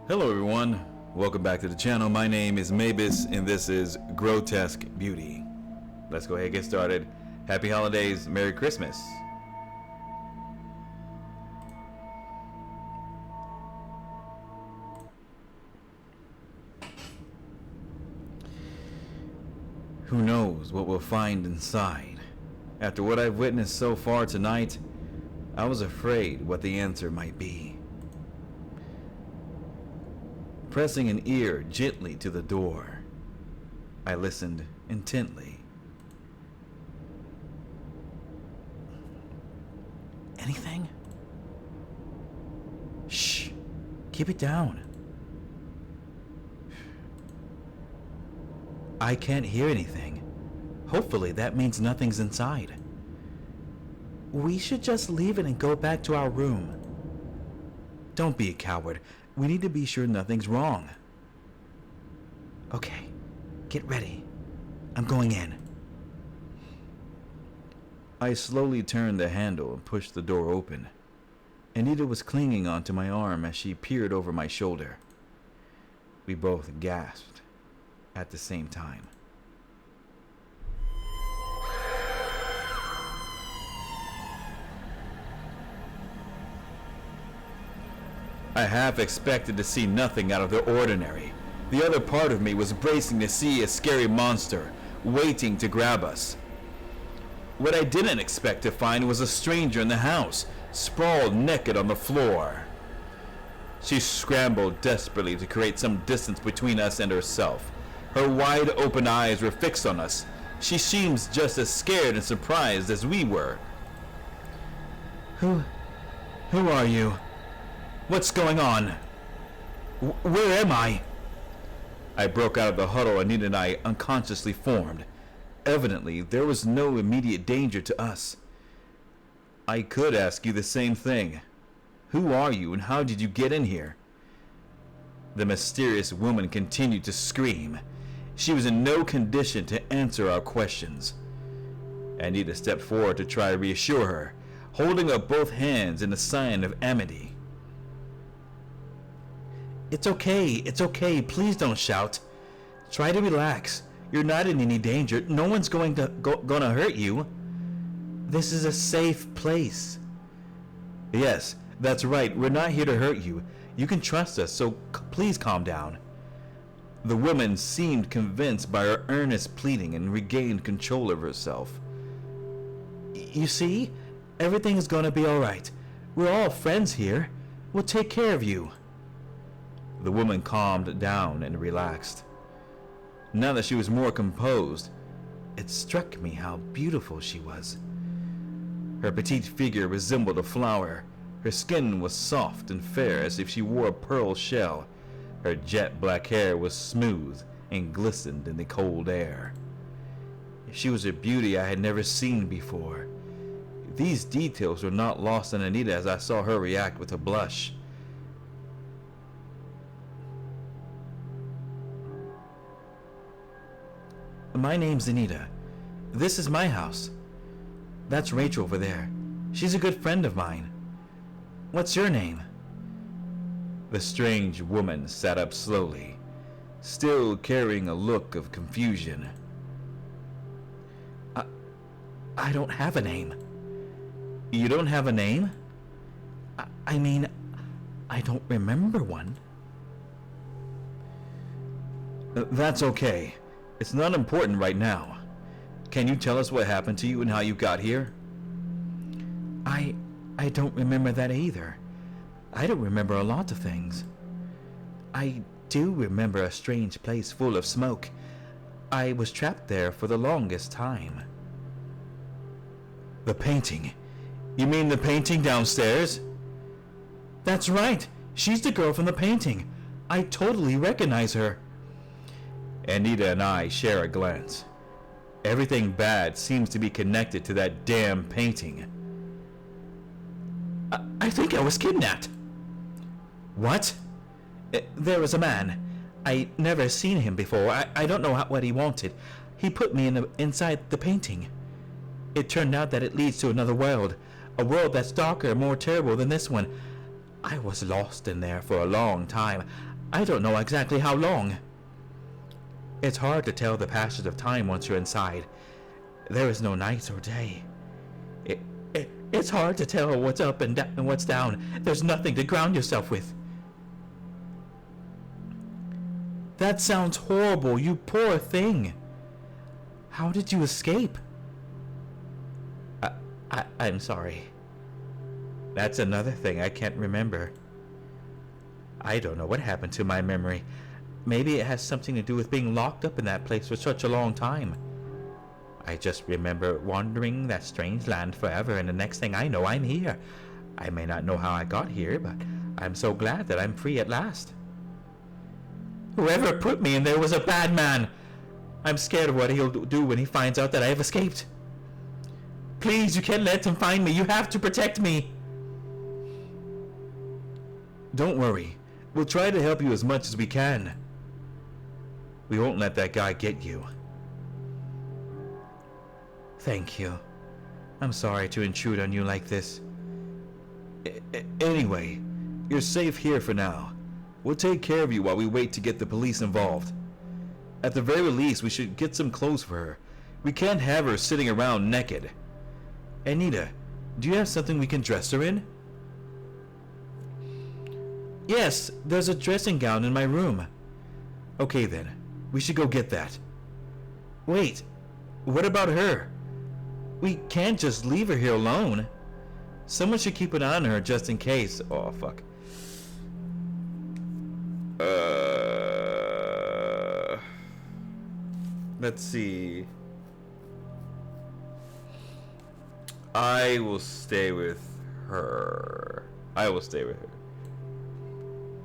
Hello everyone, welcome back to the channel. My name is Mavis and this is Grotesque Beauty. Let's go ahead and get started. Happy holidays, Merry Christmas. Who knows what we'll find inside? After what I've witnessed so far tonight, I was afraid what the answer might be. Pressing an ear gently to the door, I listened intently. Anything? Shh! Keep it down. I can't hear anything. Hopefully that means nothing's inside. We should just leave it and go back to our room. Don't be a coward. We need to be sure nothing's wrong. Okay, get ready. I'm going in. I slowly turned the handle and pushed the door open. Anita was clinging onto my arm as she peered over my shoulder. We both gasped at the same time. I half expected to see nothing out of the ordinary. The other part of me was bracing to see a scary monster waiting to grab us. What I didn't expect to find was a stranger in the house, sprawled naked on the floor. She scrambled desperately to create some distance between us and herself. Her wide open eyes were fixed on us. She seemed just as scared and surprised as we were. Who are you? What's going on? Where am I? I broke out of the huddle Anita and I unconsciously formed. Evidently, there was no immediate danger to us. I could ask you the same thing. Who are you and how did you get in here? The mysterious woman continued to scream. She was in no condition to answer our questions. Anita stepped forward to try to reassure her, holding up both hands in a sign of amity. It's okay, please don't shout. Try to relax. You're not in any danger. No one's gonna hurt you. This is a safe place. Yes, that's right. We're not here to hurt you. You can trust us, so please calm down. The woman seemed convinced by her earnest pleading and regained control of herself. You see, everything is gonna be alright. We're all friends here. We'll take care of you. The woman calmed down and relaxed. Now that she was more composed, it struck me how beautiful she was. Her petite figure resembled a flower. Her skin was soft and fair as if she wore a pearl shell. Her jet black hair was smooth and glistened in the cold air. She was a beauty I had never seen before. These details were not lost on Anita as I saw her react with a blush. My name's Anita. This is my house. That's Rachel over there. She's a good friend of mine. What's your name? The strange woman sat up slowly, still carrying a look of confusion. I don't have a name. You don't have a name? I mean, I don't remember one. That's okay. It's not important right now. Can you tell us what happened to you and how you got here? I don't remember that either. I don't remember a lot of things. I do remember a strange place full of smoke. I was trapped there for the longest time. The painting? You mean the painting downstairs? That's right. She's the girl from the painting. I totally recognize her. Anita and I share a glance. Everything bad seems to be connected to that damn painting. I think I was kidnapped. What? There was a man. I never seen him before. I don't know what he wanted. He put me inside the painting. It turned out that it leads to another world. A world that's darker and more terrible than this one. I was lost in there for a long time. I don't know exactly how long. It's hard to tell the passage of time once you're inside. There is no night or day. It's hard to tell what's up and what's down. There's nothing to ground yourself with. That sounds horrible, you poor thing. How did you escape? I'm sorry. That's another thing I can't remember. I don't know what happened to my memory. Maybe it has something to do with being locked up in that place for such a long time. I just remember wandering that strange land forever, and the next thing I know, I'm here. I may not know how I got here, but I'm so glad that I'm free at last. Whoever put me in there was a bad man. I'm scared of what he'll do when he finds out that I have escaped. Please, you can't let him find me. You have to protect me. Don't worry. We'll try to help you as much as we can. We won't let that guy get you. Thank you. I'm sorry to intrude on you like this. Anyway, you're safe here for now. We'll take care of you while we wait to get the police involved. At the very least, we should get some clothes for her. We can't have her sitting around naked. Anita, do you have something we can dress her in? Yes, there's a dressing gown in my room. Okay then, we should go get that. Wait, what about her? We can't just leave her here alone. Someone should keep an eye on her just in case. Oh, fuck. Let's see. I will stay with her.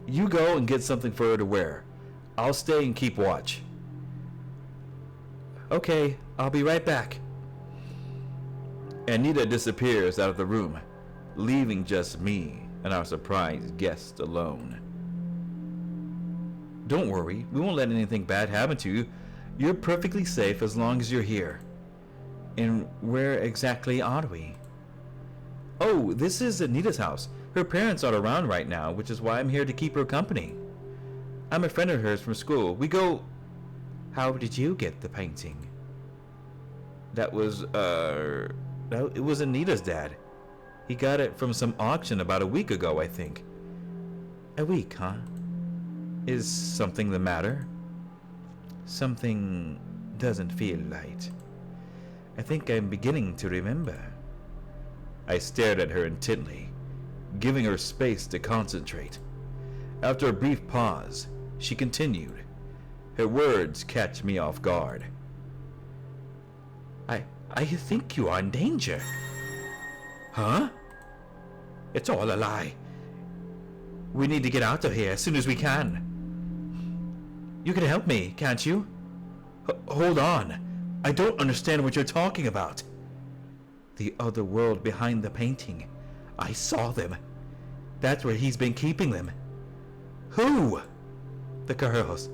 You go and get something for her to wear. I'll stay and keep watch. Okay, I'll be right back. Anita disappears out of the room, leaving just me and our surprised guest alone. Don't worry, we won't let anything bad happen to you. You're perfectly safe as long as you're here. And where exactly are we? Oh, this is Anita's house. Her parents aren't around right now, which is why I'm here to keep her company. I'm a friend of hers from school. We go... How did you get the painting? It was Anita's dad. He got it from some auction about a week ago, I think. A week, huh? Is something the matter? Something doesn't feel right. I think I'm beginning to remember. I stared at her intently, giving her space to concentrate. After a brief pause, she continued. Her words catch me off guard. I think you are in danger. Huh? It's all a lie. We need to get out of here as soon as we can. You can help me, can't you? Hold on. I don't understand what you're talking about. The other world behind the painting. I saw them. That's where he's been keeping them. Who? The girls.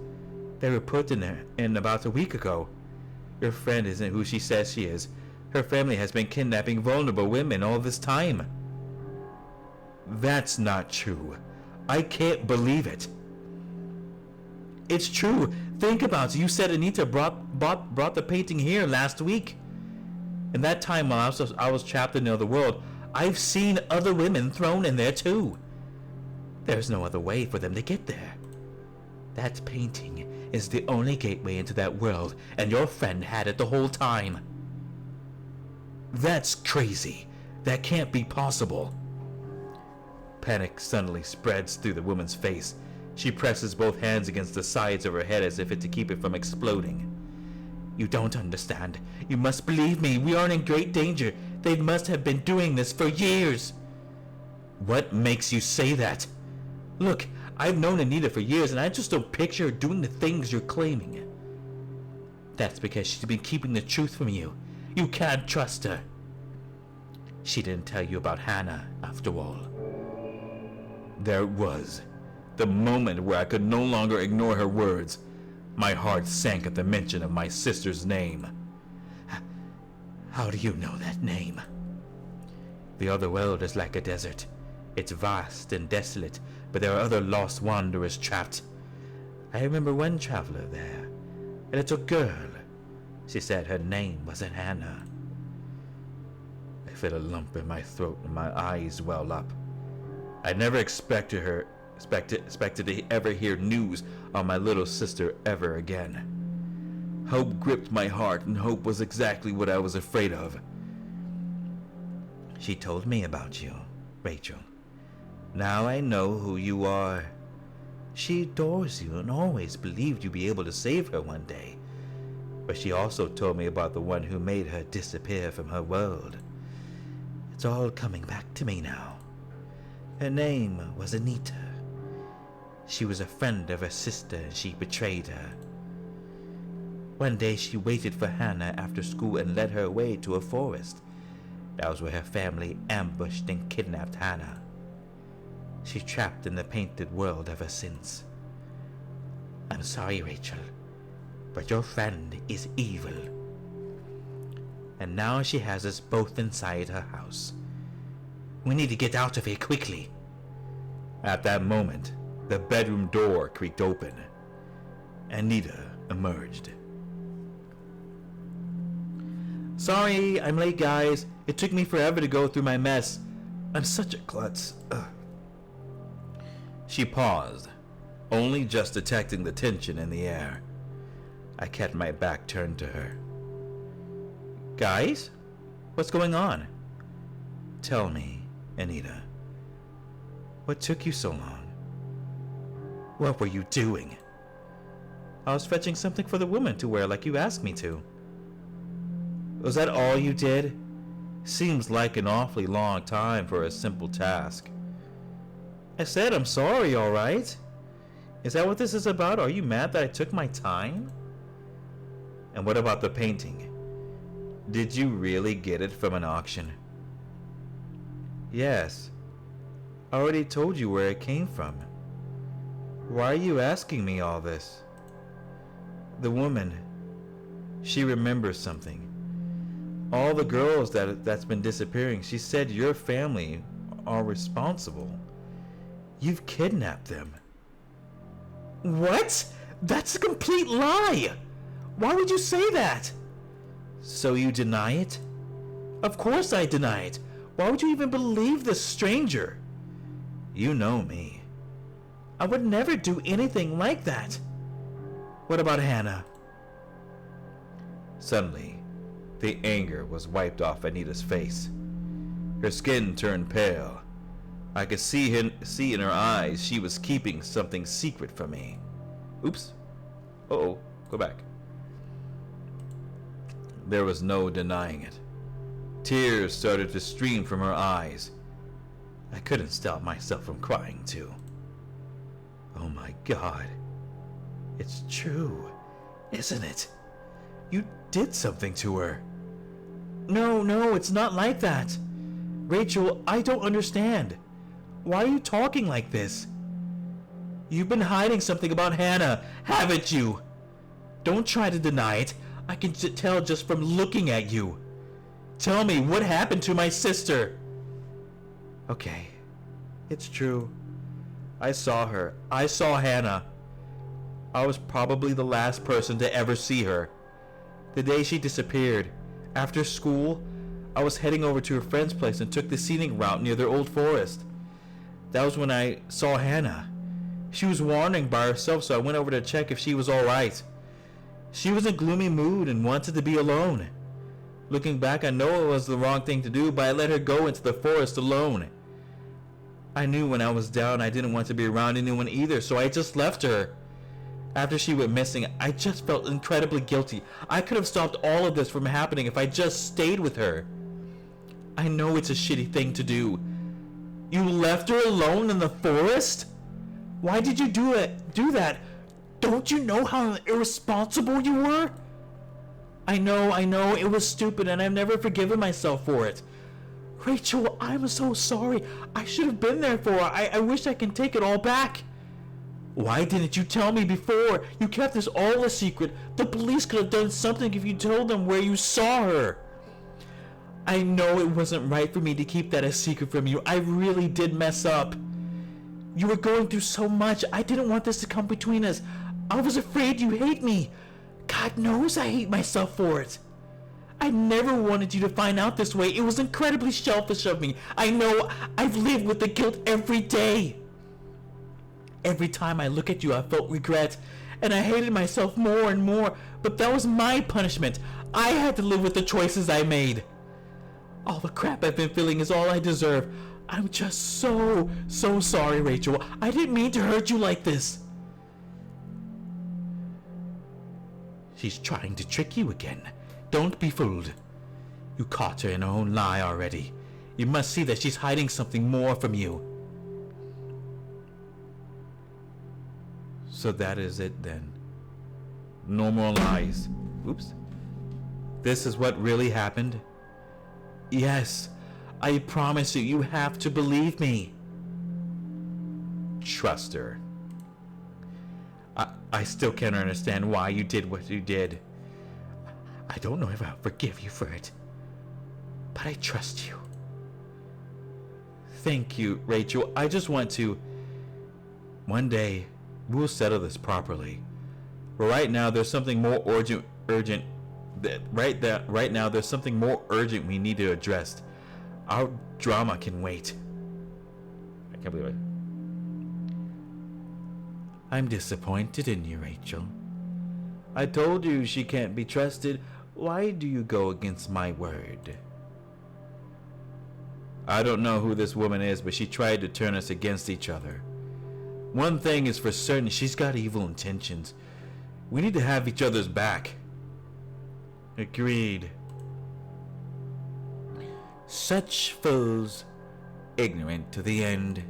They were put in there about a week ago. Your friend isn't who she says she is. Her family has been kidnapping vulnerable women all this time. That's not true. I can't believe it. It's true. Think about it. You said Anita brought the painting here last week. In that time while I was trapped in the other world, I've seen other women thrown in there too. There's no other way for them to get there. That painting is the only gateway into that world, and your friend had it the whole time. That's crazy. That can't be possible. Panic suddenly spreads through the woman's face. She presses both hands against the sides of her head as if to keep it from exploding. You don't understand. You must believe me. We are in great danger. They must have been doing this for years. What makes you say that? Look, I've known Anita for years, and I just don't picture her doing the things you're claiming. That's because she's been keeping the truth from you. You can't trust her. She didn't tell you about Hannah, after all. There it was. The moment where I could no longer ignore her words. My heart sank at the mention of my sister's name. How do you know that name? The other world is like a desert. It's vast and desolate, but there are other lost wanderers trapped. I remember one traveler there, a little girl. She said her name was Hannah. I feel a lump in my throat and my eyes well up. I never expected to ever hear news of my little sister ever again. Hope gripped my heart, and hope was exactly what I was afraid of. She told me about you, Rachel. Now I know who you are. She adores you and always believed you'd be able to save her one day. But she also told me about the one who made her disappear from her world. It's all coming back to me now. Her name was Anita. She was a friend of her sister and she betrayed her. One day she waited for Hannah after school and led her away to a forest. That was where her family ambushed and kidnapped Hannah. She's trapped in the painted world ever since. I'm sorry, Rachel, but your friend is evil. And now she has us both inside her house. We need to get out of here quickly. At that moment, the bedroom door creaked open. Anita emerged. Sorry, I'm late, guys. It took me forever to go through my mess. I'm such a klutz. Ugh. She paused, only just detecting the tension in the air. I kept my back turned to her. Guys? What's going on? Tell me, Anita. What took you so long? What were you doing? I was fetching something for the woman to wear like you asked me to. Was that all you did? Seems like an awfully long time for a simple task. I said I'm sorry, all right? Is that what this is about? Are you mad that I took my time? And what about the painting? Did you really get it from an auction? Yes. I already told you where it came from. Why are you asking me all this? The woman, she remembers something. All the girls that's been disappearing, she said your family are responsible. You've kidnapped them. What? That's a complete lie! Why would you say that? So you deny it? Of course I deny it. Why would you even believe this stranger? You know me. I would never do anything like that. What about Hannah? Suddenly, the anger was wiped off Anita's face. Her skin turned pale. I could see in her eyes she was keeping something secret from me. Oops. Uh-oh. Go back. There was no denying it. Tears started to stream from her eyes. I couldn't stop myself from crying too. Oh my God. It's true, isn't it? You did something to her. No, it's not like that. Rachel, I don't understand. Why are you talking like this? You've been hiding something about Hannah, haven't you? Don't try to deny it. I can tell just from looking at you. Tell me, what happened to my sister? Okay, it's true. I saw her. I saw Hannah. I was probably the last person to ever see her. The day she disappeared, after school, I was heading over to her friend's place and took the scenic route near their old forest. That was when I saw Hannah. She was wandering by herself, so I went over to check if she was all right. She was in a gloomy mood and wanted to be alone. Looking back, I know it was the wrong thing to do, but I let her go into the forest alone. I knew when I was down I didn't want to be around anyone either, so I just left her. After she went missing, I just felt incredibly guilty. I could have stopped all of this from happening if I just stayed with her. I know it's a shitty thing to do. You left her alone in the forest? Why did you do that? Don't you know how irresponsible you were? I know, it was stupid and I've never forgiven myself for it. Rachel, I'm so sorry. I should have been there for her. I wish I can take it all back. Why didn't you tell me before? You kept this all a secret. The police could have done something if you told them where you saw her. I know it wasn't right for me to keep that a secret from you. I really did mess up. You were going through so much. I didn't want this to come between us. I was afraid you hate me. God knows I hate myself for it. I never wanted you to find out this way. It was incredibly selfish of me. I know. I've lived with the guilt every day. Every time I look at you, I felt regret, and I hated myself more and more, but that was my punishment. I had to live with the choices I made. All the crap I've been feeling is all I deserve. I'm just so sorry, Rachel. I didn't mean to hurt you like this. She's trying to trick you again. Don't be fooled. You caught her in her own lie already. You must see that she's hiding something more from you. So that is it then. No more lies. Oops. This is what really happened? Yes. I promise you, you have to believe me. Trust her. I still can't understand why you did what you did. I don't know if I'll forgive you for it, but I trust you. Thank you, Rachel. I just want to... One day, we'll settle this properly. But right now, there's something more urgent. Right now, there's something more urgent we need to address. Our drama can wait. I can't believe it. I'm disappointed in you, Rachel. I told you she can't be trusted. Why do you go against my word? I don't know who this woman is, but she tried to turn us against each other. One thing is for certain, she's got evil intentions. We need to have each other's back. Agreed. Such fools, ignorant to the end.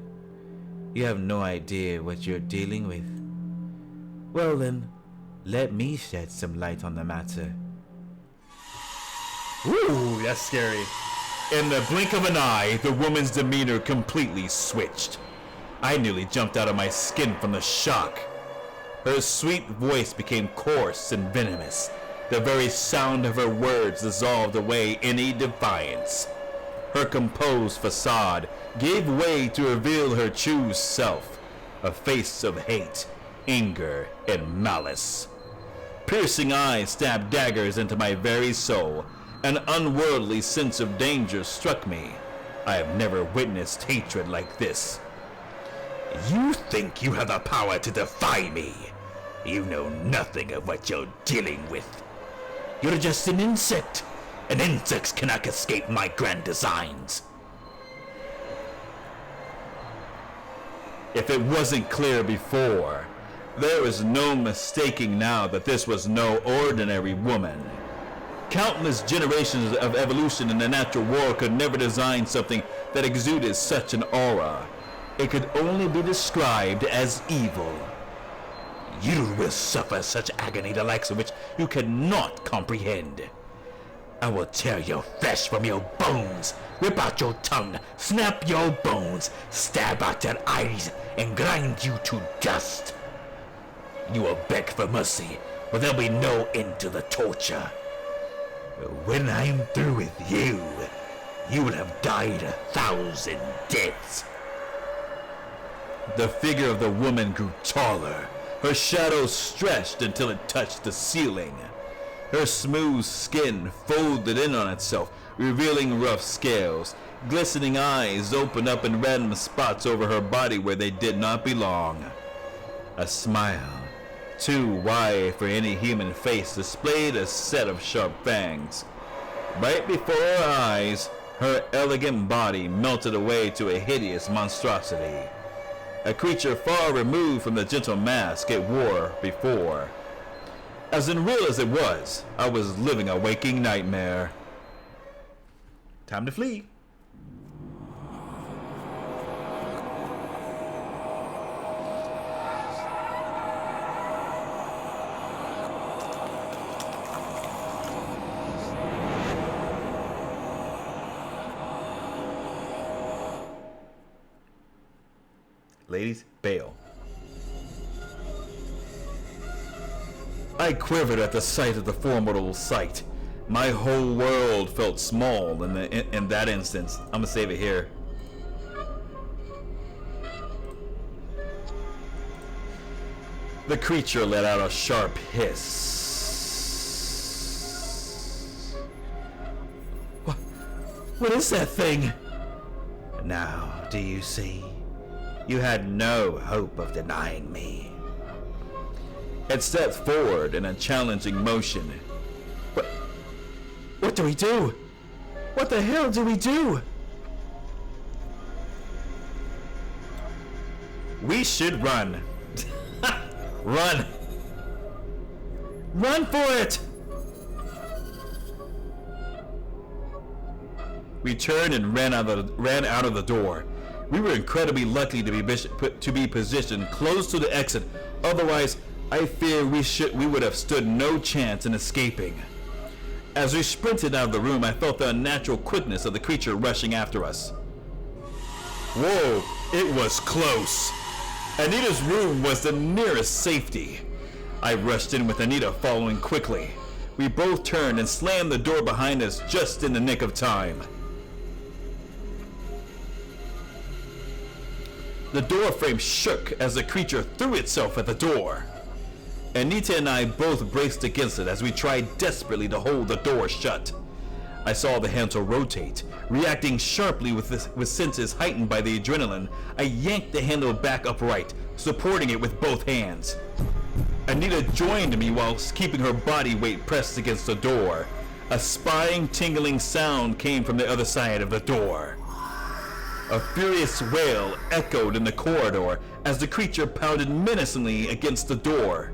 You have no idea what you're dealing with. Well then, let me shed some light on the matter. Ooh, that's scary. In the blink of an eye, the woman's demeanor completely switched. I nearly jumped out of my skin from the shock. Her sweet voice became coarse and venomous. The very sound of her words dissolved away any defiance. Her composed facade gave way to reveal her true self, a face of hate, anger, and malice. Piercing eyes stabbed daggers into my very soul. An unworldly sense of danger struck me. I have never witnessed hatred like this. You think you have the power to defy me? You know nothing of what you're dealing with. You're just an insect, and insects cannot escape my grand designs. If it wasn't clear before, there is no mistaking now that this was no ordinary woman. Countless generations of evolution in the natural world could never design something that exuded such an aura. It could only be described as evil. You will suffer such agony the likes of which you cannot comprehend. I will tear your flesh from your bones, rip out your tongue, snap your bones, stab out your eyes, and grind you to dust. You will beg for mercy, but there'll be no end to the torture. When I'm through with you, you will have died 1,000 deaths. The figure of the woman grew taller. Her shadow stretched until it touched the ceiling. Her smooth skin folded in on itself, revealing rough scales. Glistening eyes opened up in random spots over her body where they did not belong. A smile, too wide for any human face, displayed a set of sharp fangs. Right before her eyes, her elegant body melted away to a hideous monstrosity. A creature far removed from the gentle mask it wore before. As unreal as it was, I was living a waking nightmare. Time to flee. Ladies, bail. I quivered at the sight of the formidable sight. My whole world felt small in that instance. I'm gonna save it here. The creature let out a sharp hiss. What is that thing? Now, do you see? You had no hope of denying me. It stepped forward in a challenging motion. What do we do? What the hell do we do? We should run. Run! Run for it! We turned and ran out of the door. We were incredibly lucky to be positioned close to the exit. Otherwise, I fear we would have stood no chance in escaping. As we sprinted out of the room, I felt the unnatural quickness of the creature rushing after us. Whoa, it was close. Anita's room was the nearest safety. I rushed in with Anita following quickly. We both turned and slammed the door behind us just in the nick of time. The door frame shook as the creature threw itself at the door. Anita and I both braced against it as we tried desperately to hold the door shut. I saw the handle rotate. Reacting sharply with senses heightened by the adrenaline, I yanked the handle back upright, supporting it with both hands. Anita joined me while keeping her body weight pressed against the door. A spine, tingling sound came from the other side of the door. A furious wail echoed in the corridor as the creature pounded menacingly against the door.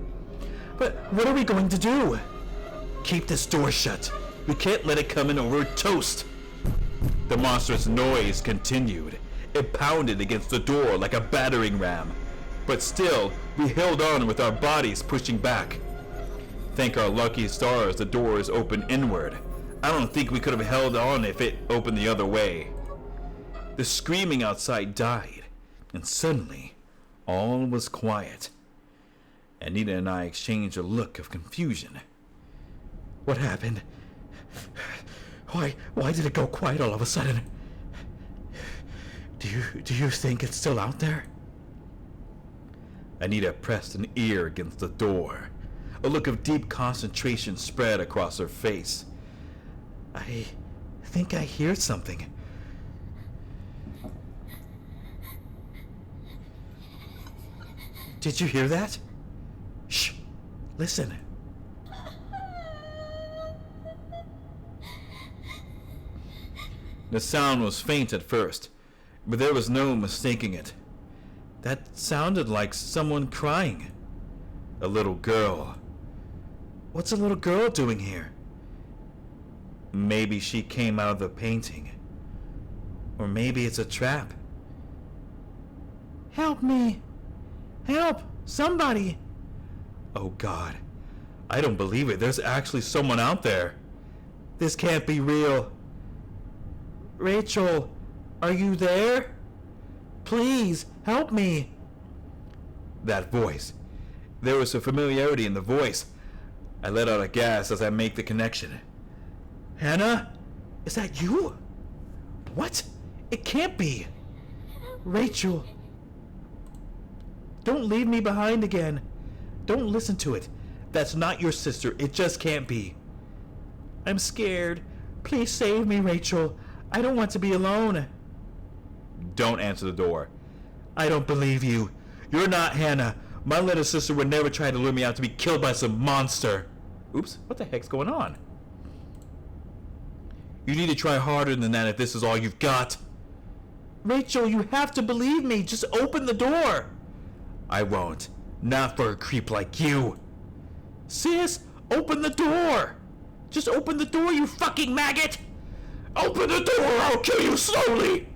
But what are we going to do? Keep this door shut. We can't let it come in or we're toast. The monstrous noise continued. It pounded against the door like a battering ram. But still, we held on with our bodies pushing back. Thank our lucky stars the door is open inward. I don't think we could have held on if it opened the other way. The screaming outside died, and suddenly, all was quiet. Anita and I exchanged a look of confusion. What happened? Why did it go quiet all of a sudden? Do you think it's still out there? Anita pressed an ear against the door. A look of deep concentration spread across her face. I think I hear something. Did you hear that? Shh! Listen. The sound was faint at first, but there was no mistaking it. That sounded like someone crying. A little girl. What's a little girl doing here? Maybe she came out of the painting. Or maybe it's a trap. Help me! Help! Somebody! Oh God. I don't believe it. There's actually someone out there. This can't be real. Rachel, are you there? Please, help me. That voice. There was a familiarity in the voice. I let out a gasp as I make the connection. Hannah? Is that you? What? It can't be. Rachel. Don't leave me behind again. Don't listen to it. That's not your sister. It just can't be. I'm scared. Please save me, Rachel. I don't want to be alone. Don't answer the door. I don't believe you. You're not Hannah. My little sister would never try to lure me out to be killed by some monster. Oops, what the heck's going on? You need to try harder than that if this is all you've got. Rachel, you have to believe me. Just open the door. I won't. Not for a creep like you. Sis, open the door. Just open the door, you fucking maggot. Open the door or I'll kill you slowly.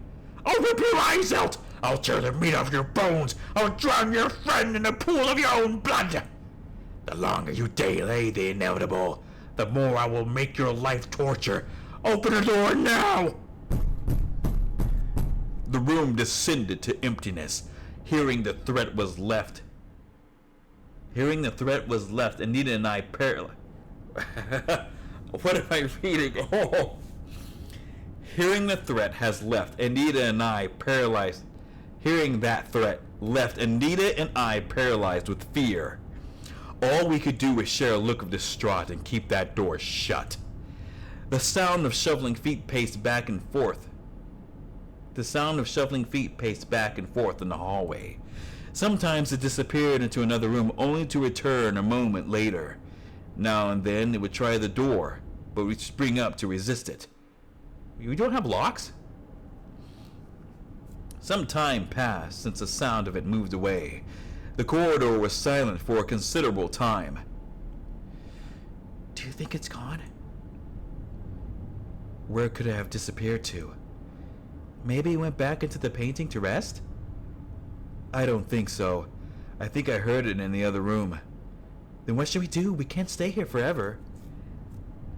I'll rip your eyes out. I'll tear the meat off your bones. I'll drown your friend in a pool of your own blood. The longer you delay the inevitable, the more I will make your life torture. Open the door now! The room descended to emptiness. Hearing the threat was left, Anita and I paralyzed. What am I reading? Oh. Hearing the threat has left, Anita and I paralyzed. Hearing that threat left Anita and I paralyzed with fear. All we could do was share a look of distraught and keep that door shut. The sound of shuffling feet paced back and forth. The sound of shuffling feet paced back and forth in the hallway. Sometimes it disappeared into another room only to return a moment later. Now and then it would try the door, but we'd spring up to resist it. We don't have locks? Some time passed since the sound of it moved away. The corridor was silent for a considerable time. Do you think it's gone? Where could it have disappeared to? Maybe it went back into the painting to rest? I don't think so. I think I heard it in the other room. Then what should we do? We can't stay here forever.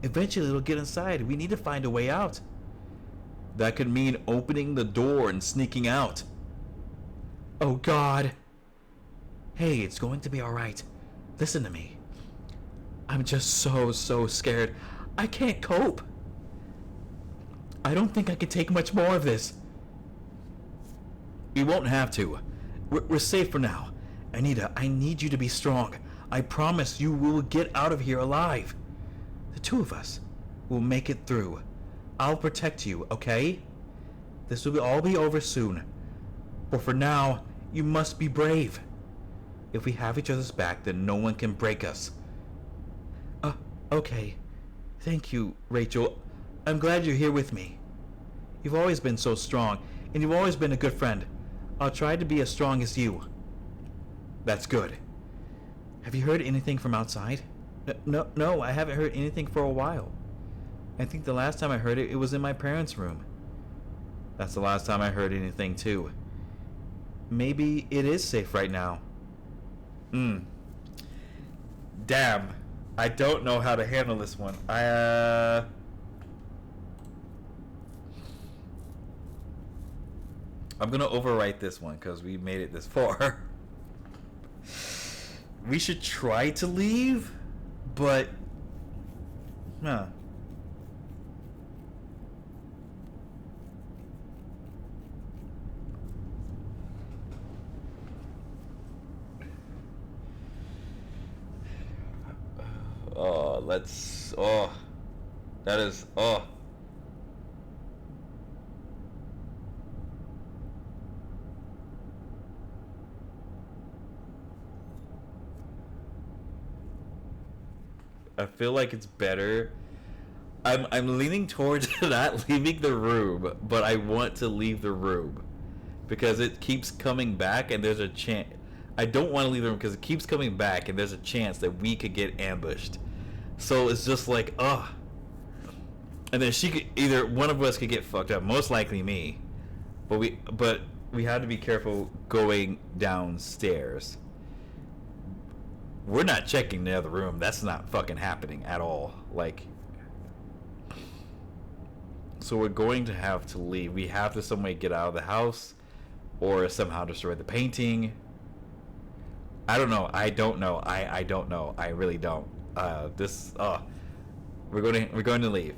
Eventually it'll get inside. We need to find a way out. That could mean opening the door and sneaking out. Oh God. Hey, it's going to be alright. Listen to me. I'm just so scared. I can't cope. I don't think I can take much more of this. We won't have to. We're safe for now. Anita, I need you to be strong. I promise you we will get out of here alive. The two of us will make it through. I'll protect you, okay? This will all be over soon. But for now, you must be brave. If we have each other's back, then no one can break us. Okay. Thank you, Rachel. I'm glad you're here with me. You've always been so strong, and you've always been a good friend. I'll try to be as strong as you. That's good. Have you heard anything from outside? No, I haven't heard anything for a while. I think the last time I heard it, it was in my parents' room. That's the last time I heard anything, too. Maybe it is safe right now. Damn. I don't know how to handle this one. I'm gonna overwrite this one because we made it this far. We should try to leave, but that is I feel like it's better. I'm leaning towards not leaving the room, but I want to leave the room because it keeps coming back and there's a chance. I don't want to leave the room because it keeps coming back and there's a chance that we could get ambushed. So it's just like, and then she could, either one of us could get fucked up, most likely me. But we had to be careful going downstairs. We're not checking the other room. That's not fucking happening at all. Like, so we're going to have to leave. We have to some way get out of the house or somehow destroy the painting. I don't know. I don't know. I don't know. I really don't. We're going to leave.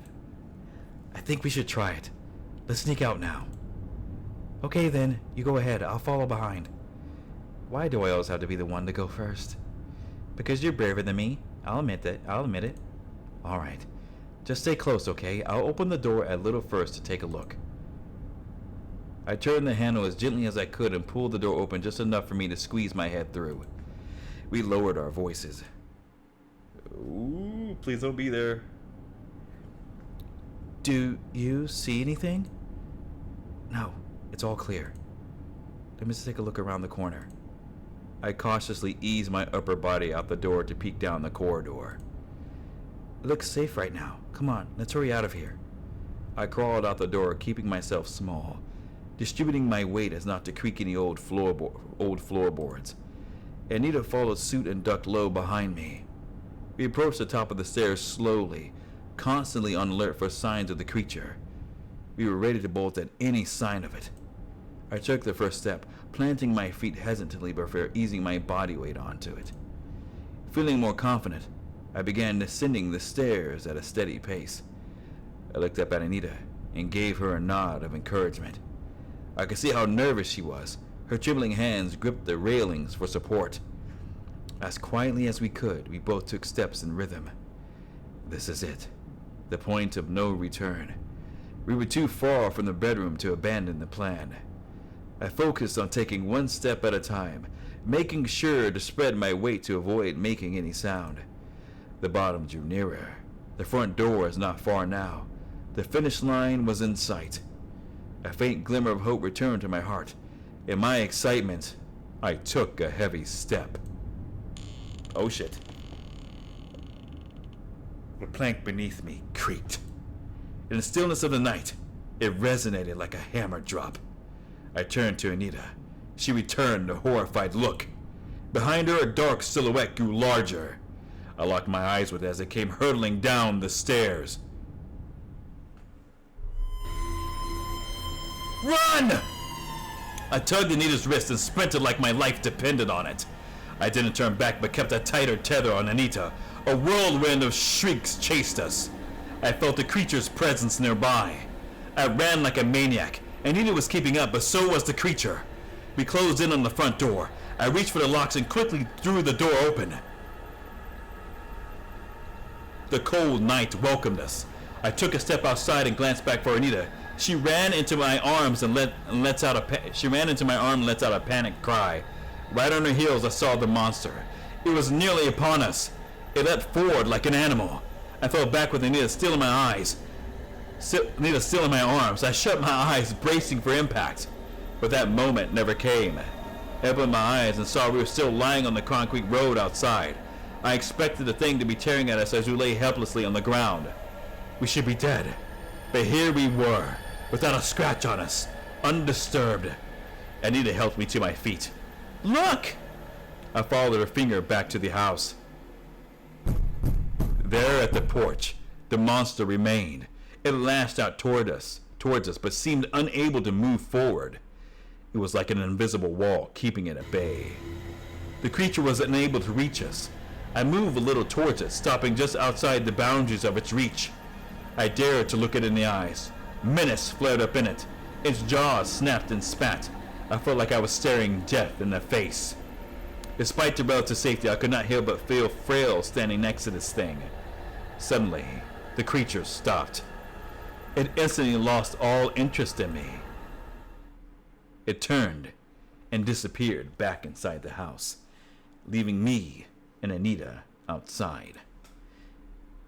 I think we should try it. Let's sneak out now. Okay then, you go ahead. I'll follow behind. Why do I always have to be the one to go first? Because you're braver than me. I'll admit it. Alright. Just stay close, okay? I'll open the door a little first to take a look. I turned the handle as gently as I could and pulled the door open just enough for me to squeeze my head through. We lowered our voices. Ooh, please don't be there. Do you see anything? No, it's all clear. Let me just take a look around the corner. I cautiously eased my upper body out the door to peek down the corridor. It looks safe right now. Come on, let's hurry out of here. I crawled out the door, keeping myself small, distributing my weight as not to creak any old floorboards. Anita followed suit and ducked low behind me. We approached the top of the stairs slowly, constantly on alert for signs of the creature. We were ready to bolt at any sign of it. I took the first step, planting my feet hesitantly before easing my body weight onto it. Feeling more confident, I began descending the stairs at a steady pace. I looked up at Anita and gave her a nod of encouragement. I could see how nervous she was, Her trembling hands gripped the railings for support. As quietly as we could, we both took steps in rhythm. This is it. The point of no return. We were too far from the bedroom to abandon the plan. I focused on taking one step at a time, making sure to spread my weight to avoid making any sound. The bottom drew nearer. The front door is not far now. The finish line was in sight. A faint glimmer of hope returned to my heart. In my excitement, I took a heavy step. Oh shit. The plank beneath me creaked. In the stillness of the night, it resonated like a hammer drop. I turned to Anita. She returned a horrified look. Behind her, a dark silhouette grew larger. I locked my eyes with it as it came hurtling down the stairs. Run! I tugged Anita's wrist and sprinted like my life depended on it. I didn't turn back but kept a tighter tether on Anita. A whirlwind of shrieks chased us. I felt the creature's presence nearby. I ran like a maniac. Anita was keeping up, but so was the creature. We closed in on the front door. I reached for the locks and quickly threw the door open. The cold night welcomed us. I took a step outside and glanced back for Anita. She ran into my arms and lets out a panicked cry. Right on her heels, I saw the monster. It was nearly upon us. It leapt forward like an animal. I fell back with Anita still in my eyes. Anita still in my arms. I shut my eyes, bracing for impact. But that moment never came. I opened my eyes and saw we were still lying on the concrete road outside. I expected the thing to be tearing at us as we lay helplessly on the ground. We should be dead. But here we were, without a scratch on us, undisturbed. Anita helped me to my feet. Look! I followed her finger back to the house. There at the porch, the monster remained. It lashed out towards us, but seemed unable to move forward. It was like an invisible wall, keeping it at bay. The creature was unable to reach us. I moved a little towards it, stopping just outside the boundaries of its reach. I dared to look it in the eyes. Menace flared up in it. Its jaws snapped and spat. I felt like I was staring death in the face. Despite the relative safety, I could not help but feel frail standing next to this thing. Suddenly, the creature stopped. It instantly lost all interest in me. It turned and disappeared back inside the house, leaving me and Anita outside.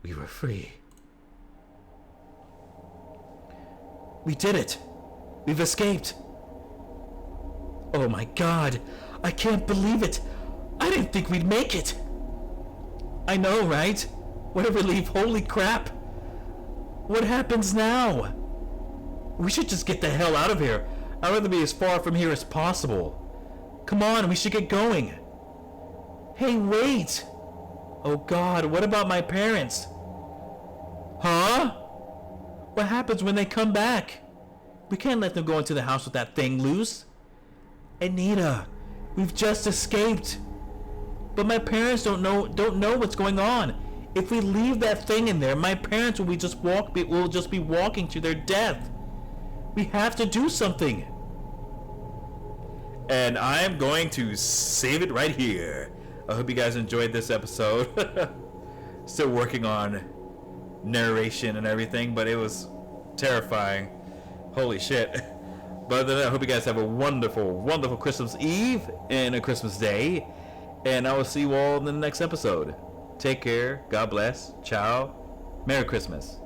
We were free. We did it! We've escaped! Oh my God! I can't believe it! I didn't think we'd make it! I know, right? What a relief, holy crap! What happens now? We should just get the hell out of here. I'd rather be as far from here as possible. Come on, we should get going. Hey, wait! Oh God, what about my parents? Huh? What happens when they come back? We can't let them go into the house with that thing loose. Anita, we've just escaped. But my parents don't know what's going on. If we leave that thing in there, my parents will just be walking to their death. We have to do something. And I'm going to save it right here. I hope you guys enjoyed this episode. Still working on narration and everything, but it was terrifying. Holy shit. But other than that, I hope you guys have a wonderful, wonderful Christmas Eve and a Christmas Day. And I will see you all in the next episode. Take care. God bless. Ciao. Merry Christmas.